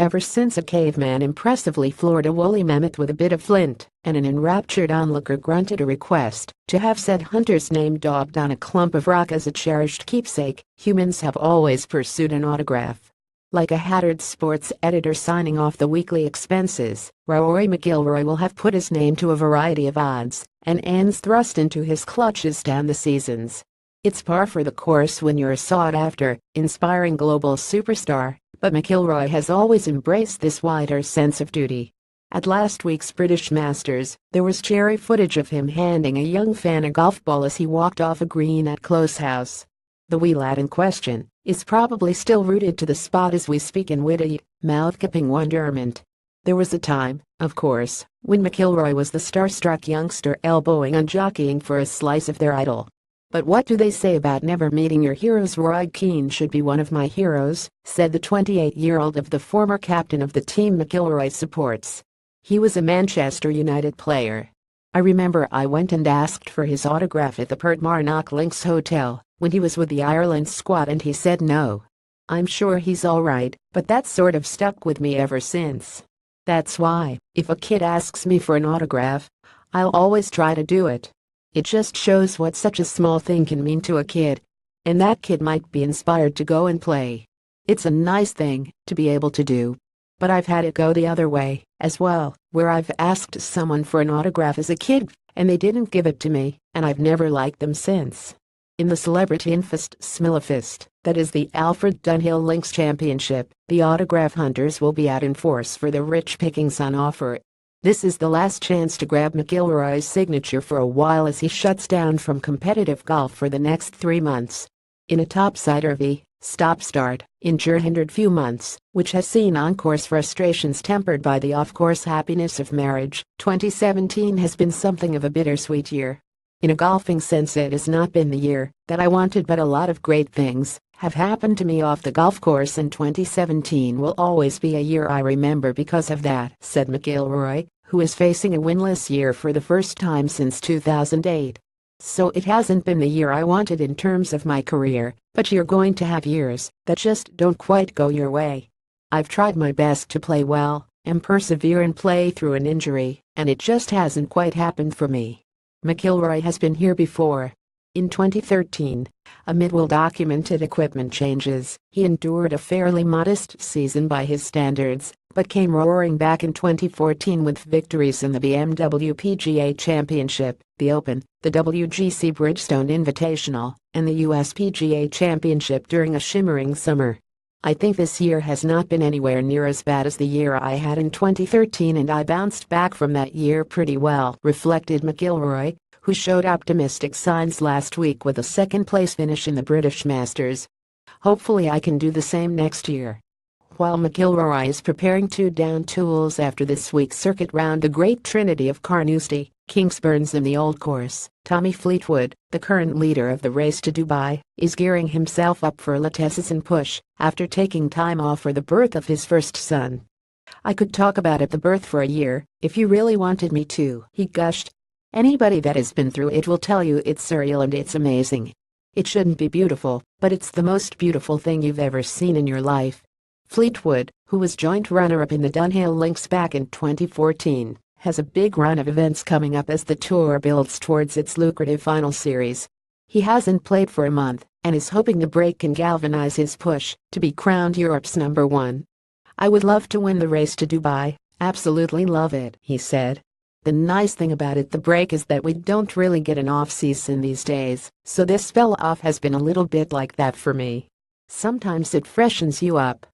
ever since a caveman impressively floored a woolly mammoth with a bit of flint, and an enraptured onlooker grunted a request to have said hunter's name daubed on a clump of rock as a cherished keepsake, humans have always pursued an autograph. Like a hattered sports editor signing off the weekly expenses, Rory McIlroy will have put his name to a variety of odds and ends thrust into his clutches down the seasons. It's par for the course when you're a sought-after, inspiring global superstar, but McIlroy has always embraced this wider sense of duty. At last week's British Masters, there was cheery footage of him handing a young fan a golf ball as he walked off a green at close house. The wee lad in question is probably still rooted to the spot as we speak in witty, mouth-cupping wonderment. There was a time, of course, when McIlroy was the starstruck youngster elbowing and jockeying for a slice of their idol. But what do they say about never meeting your heroes? Roy Keane should be one of my heroes, said the 28-year-old of the former captain of the team McIlroy supports. He was a Manchester United player. I remember I went and asked for his autograph at the Portmarnock Links Hotel when he was with the Ireland squad and he said no. I'm sure he's all right, but that sort of stuck with me ever since. That's why, if a kid asks me for an autograph, I'll always try to do it. It just shows what such a small thing can mean to a kid. And that kid might be inspired to go and play. It's a nice thing to be able to do. But I've had it go the other way, as well, where I've asked someone for an autograph as a kid, and they didn't give it to me, and I've never liked them since. In the celebrity-infest Smillfest, that is the Alfred Dunhill Links Championship, the autograph hunters will be out in force for the rich pickings on offer. This is the last chance to grab McIlroy's signature for a while as he shuts down from competitive golf for the next 3 months. In a topsy-turvy, stop-start, injury-hindered few months, which has seen on-course frustrations tempered by the off-course happiness of marriage, 2017 has been something of a bittersweet year. In a golfing sense, it has not been the year that I wanted, but a lot of great things have happened to me off the golf course, and 2017 will always be a year I remember because of that, said McIlroy, who is facing a winless year for the first time since 2008. So it hasn't been the year I wanted in terms of my career, but you're going to have years that just don't quite go your way. I've tried my best to play well and persevere and play through an injury, and it just hasn't quite happened for me. McIlroy has been here before. In 2013, amid well-documented equipment changes, he endured a fairly modest season by his standards, but came roaring back in 2014 with victories in the BMW PGA Championship, the Open, the WGC Bridgestone Invitational, and the US PGA Championship during a shimmering summer. I think this year has not been anywhere near as bad as the year I had in 2013, and I bounced back from that year pretty well, reflected McIlroy, who showed optimistic signs last week with a second-place finish in the British Masters. Hopefully I can do the same next year. While McIlroy is preparing to down tools after this week's circuit round the Great Trinity of Carnoustie, Kingsburns and the Old Course, Tommy Fleetwood, the current leader of the race to Dubai, is gearing himself up for a Letessen push after taking time off for the birth of his first son. I could talk about the birth for a year, if you really wanted me to, he gushed. Anybody that has been through it will tell you it's surreal and it's amazing. It shouldn't be beautiful, but it's the most beautiful thing you've ever seen in your life. Fleetwood, who was joint runner-up in the Dunhill Links back in 2014, has a big run of events coming up as the tour builds towards its lucrative final series. He hasn't played for a month and is hoping the break can galvanize his push to be crowned Europe's #1. I would love to win the race to Dubai, absolutely love it, he said. The nice thing about the break is that we don't really get an off-season these days, so this spell off has been a little bit like that for me. Sometimes it freshens you up,